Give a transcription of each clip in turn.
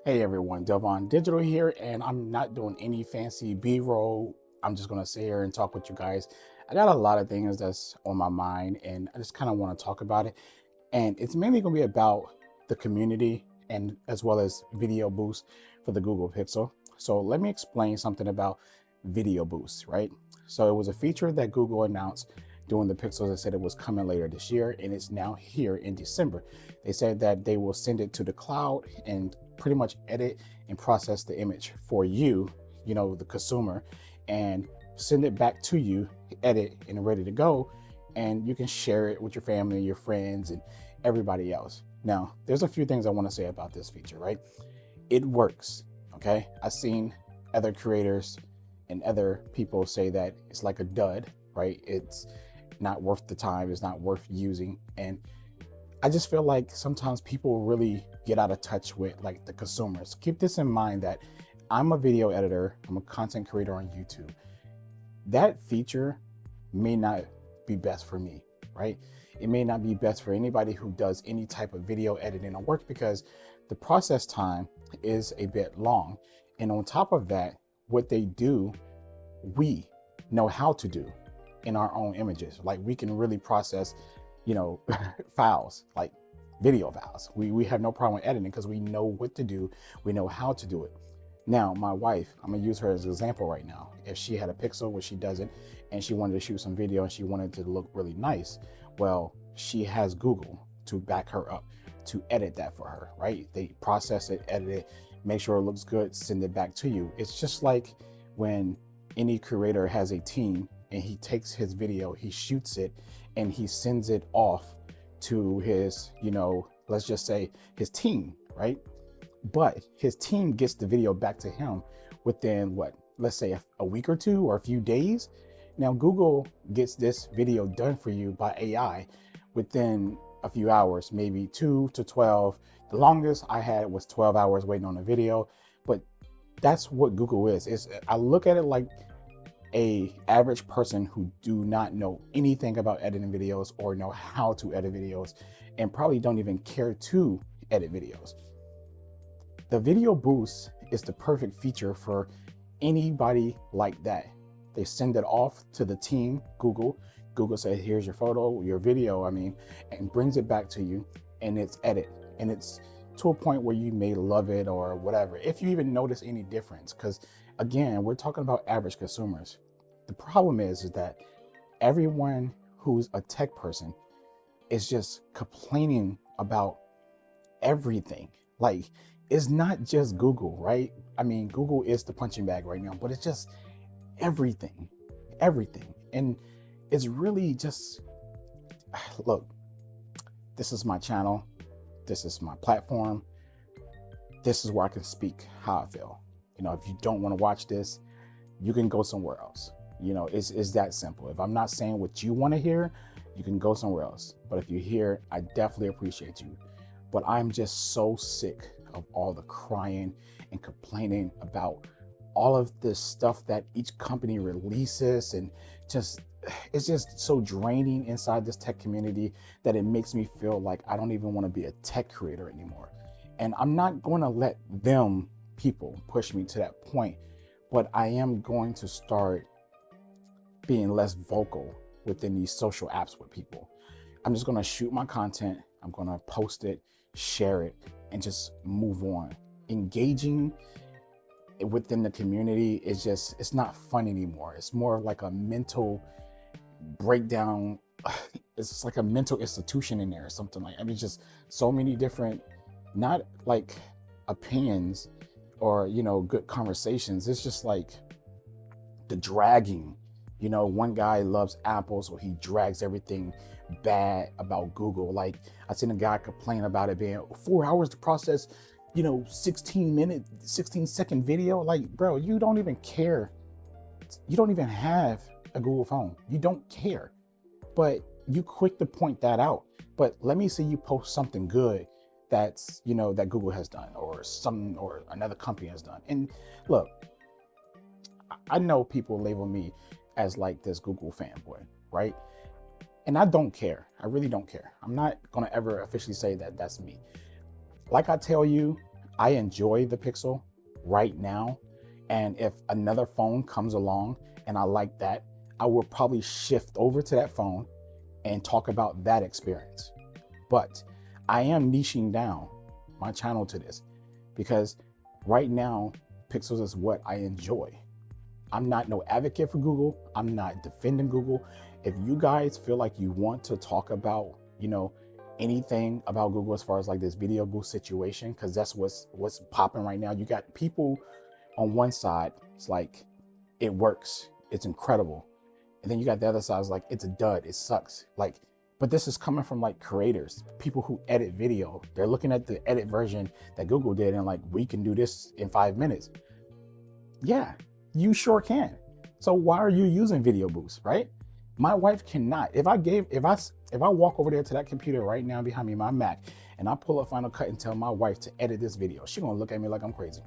Hey everyone, Delvon Digital here, and I'm not doing any fancy B-roll. I'm just gonna sit here and talk with you guys. I got a lot of things that's on my mind, and I just kind of want to talk about it. And it's mainly gonna be about the community and as well as Video Boost for the Google Pixel. So let me explain something about Video Boost, right? So it was a feature that Google announced during the Pixels. They said it was coming later this year, and it's now here in December. They said that they will send it to the cloud and pretty much edit and process the image for you, the consumer, and send it back to you, edit and ready to go. And you can share it with your family, your friends, and everybody else. Now, there's a few things I want to say about this feature, right? It works. Okay. I've seen other creators and other people say that it's like a dud, right? It's not worth the time, it's not worth using. And I just feel like sometimes people really get out of touch with like the consumers. Keep this in mind that I'm a video editor, I'm a content creator on YouTube. That feature may not be best for me, right? It may not be best for anybody who does any type of video editing or work because the process time is a bit long. And on top of that, what they do, we know how to do in our own images. Like we can really process, files, like video files. We have no problem with editing because we know what to do. We know how to do it. Now, my wife, I'm gonna use her as an example right now. If she had a Pixel, which she doesn't, and she wanted to shoot some video and she wanted to look really nice, well, she has Google to back her up to edit that for her, right? They process it, edit it, make sure it looks good, send it back to you. It's just like when any creator has a team and he takes his video, he shoots it, and he sends it off to his, let's just say his team, right? But his team gets the video back to him within what, let's say a week or two or a few days. Now Google gets this video done for you by AI within a few hours, maybe 2 to 12. The longest I had was 12 hours waiting on a video, but that's what Google is. I look at it like a average person who do not know anything about editing videos or know how to edit videos and probably don't even care to edit videos. The Video Boost is the perfect feature for anybody like that. They send it off to the team, Google. Google says, here's your photo, your video, and brings it back to you, and it's edit. And it's to a point where you may love it or whatever, if you even notice any difference. Because again, we're talking about average consumers. The problem is that everyone who's a tech person is just complaining about everything. Like, it's not just Google, right? Google is the punching bag right now, but it's just everything. And it's really just, look, this is my channel. This is my platform. This is where I can speak how I feel. If you don't want to watch this, you can go somewhere else. It's that simple. If I'm not saying what you want to hear, you can go somewhere else. But if you're here, I definitely appreciate you. But I'm just so sick of all the crying and complaining about all of this stuff that each company releases, and it's just so draining inside this tech community that it makes me feel like I don't even want to be a tech creator anymore. And I'm not going to let them people push me to that point, but I am going to start being less vocal within these social apps with people. I'm just going to shoot my content. I'm going to post it, share it, and just move on. Engaging within the community it's not fun anymore. It's more like a mental breakdown. It's like a mental institution in there or something like, just so many different, not like opinions or, good conversations. It's just like the dragging. One guy loves Apple, so he drags everything bad about Google. Like, I seen a guy complain about it being 4 hours to process, 16-second video. Like, bro, you don't even care. You don't even have a Google phone. You don't care, but you quick to point that out. But let me see you post something good that's, that Google has done or another company has done. And look, I know people label me as like this Google fanboy, right? And I don't care. I really don't care. I'm not going to ever officially say that that's me. Like I tell you, I enjoy the Pixel right now. And if another phone comes along and I like that, I will probably shift over to that phone and talk about that experience. But I am niching down my channel to this because right now, Pixels is what I enjoy. I'm not no advocate for Google. I'm not defending Google. If you guys feel like you want to talk about, anything about Google as far as like this video boost situation, because that's what's popping right now. You got people on one side, it's like it works, it's incredible. And then you got the other side, it's like it's a dud, it sucks. Like, but this is coming from like creators, people who edit video. They're looking at the edit version that Google did and like, we can do this in 5 minutes. Yeah, you sure can. So why are you using Video Boost, right? My wife cannot. If I walk over there to that computer right now behind me, my Mac, and I pull up Final Cut and tell my wife to edit this video, she's gonna look at me like I'm crazy.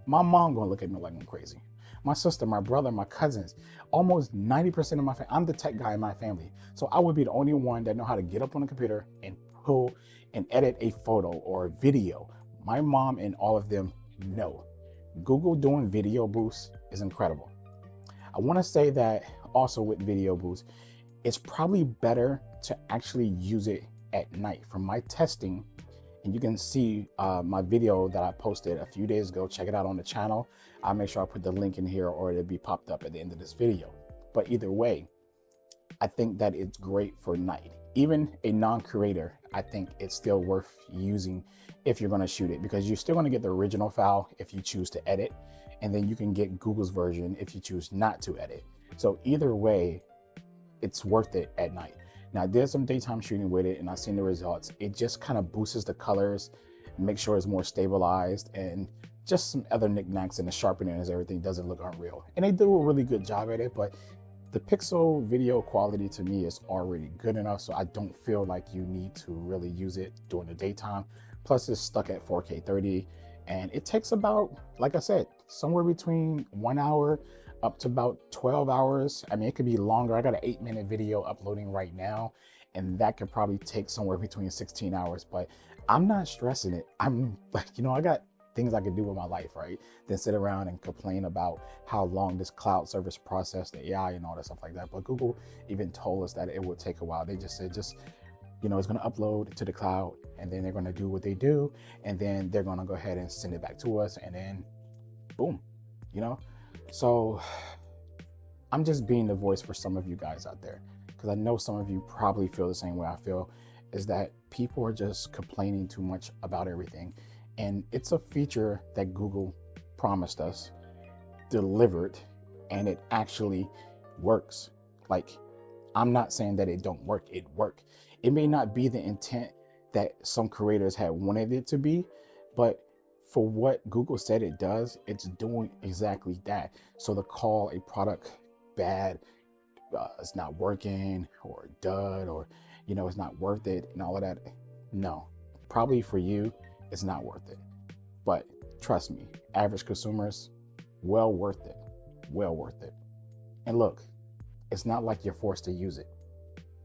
My mom gonna look at me like I'm crazy. My sister, my brother, my cousins, almost 90% of my family. I'm the tech guy in my family. So I would be the only one that know how to get up on the computer and pull and edit a photo or a video. My mom and all of them know. Google doing Video Boost is incredible. I wanna say that also with Video Boost, it's probably better to actually use it at night. From my testing, and you can see my video that I posted a few days ago. Check it out on the channel. I'll make sure I put the link in here or it'll be popped up at the end of this video. But either way, I think that it's great for night. Even a non-creator, I think it's still worth using if you're gonna shoot it, because you're still gonna get the original file if you choose to edit, and then you can get Google's version if you choose not to edit. So either way, it's worth it at night. Now, I did some daytime shooting with it and I've seen the results. It just kind of boosts the colors, make sure it's more stabilized, and just some other knickknacks, and the sharpening and everything doesn't look unreal. And they do a really good job at it, but the Pixel video quality to me is already good enough, so I don't feel like you need to really use it during the daytime. Plus it's stuck at 4K 30, and it takes about, like I said, somewhere between 1 hour up to about 12 hours. I mean, it could be longer. I got an 8-minute video uploading right now, and that could probably take somewhere between 16 hours, but I'm not stressing it. I'm like, I got things I could do with my life, right? Than sit around and complain about how long this cloud service process, the AI and all that stuff like that. But Google even told us that it would take a while. They just said, it's gonna upload to the cloud, and then they're gonna do what they do, and then they're gonna go ahead and send it back to us, and then boom, So I'm just being the voice for some of you guys out there, because I know some of you probably feel the same way I feel, is that people are just complaining too much about everything. And it's a feature that Google promised us, delivered, and it actually works. Like, I'm not saying that it don't work, it works. It may not be the intent that some creators had wanted it to be, but for what Google said it does, it's doing exactly that. So to call a product bad, it's not working, or dud, or it's not worth it and all of that, no. Probably for you, it's not worth it. But trust me, average consumers, well worth it, well worth it. And look, it's not like you're forced to use it.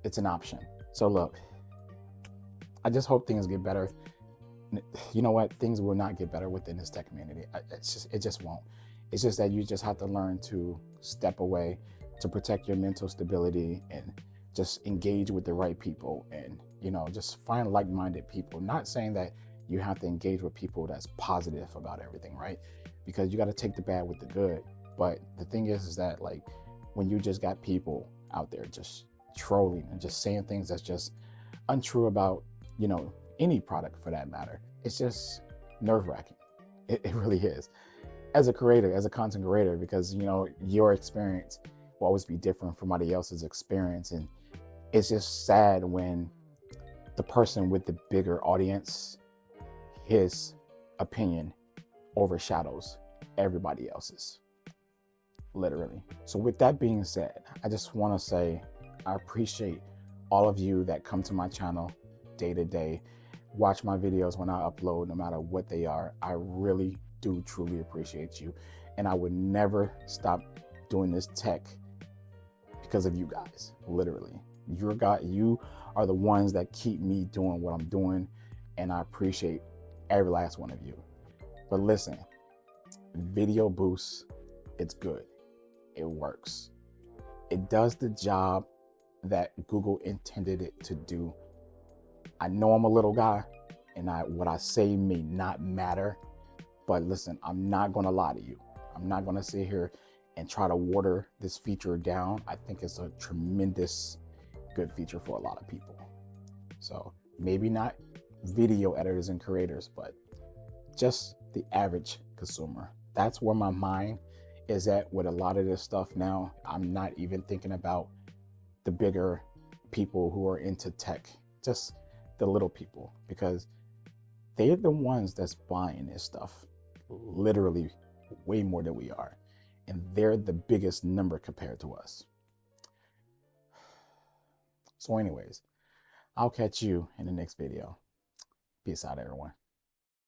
It's an option. So look, I just hope things get better. You know what? Things will not get better within this tech community. It just won't. It's just that you just have to learn to step away, to protect your mental stability, and just engage with the right people, and just find like-minded people. Not saying that you have to engage with people that's positive about everything, right? Because you got to take the bad with the good. But the thing is that, like, when you just got people out there just trolling and just saying things that's just untrue about any product for that matter, it's just nerve-wracking. It really is. As a creator, as a content creator, because your experience will always be different from somebody else's experience, and it's just sad when the person with the bigger audience, his opinion overshadows everybody else's, literally. So with that being said, I just want to say I appreciate all of you that come to my channel day to day, watch my videos when I upload, no matter what they are. I really do truly appreciate you, and I would never stop doing this tech because of you guys. Literally, you are the ones that keep me doing what I'm doing, and I appreciate every last one of you. But listen, Video Boost, it's good. It works. It does the job that Google intended it to do. I know I'm a little guy, and what I say may not matter, but listen, I'm not gonna lie to you. I'm not gonna sit here and try to water this feature down. I think it's a tremendous good feature for a lot of people. So maybe not video editors and creators, but just the average consumer. That's where my mind is at with a lot of this stuff now. I'm not even thinking about the bigger people who are into tech, just the little people, because they're the ones that's buying this stuff literally way more than we are. And they're the biggest number compared to us. So anyways, I'll catch you in the next video. Peace out, everyone.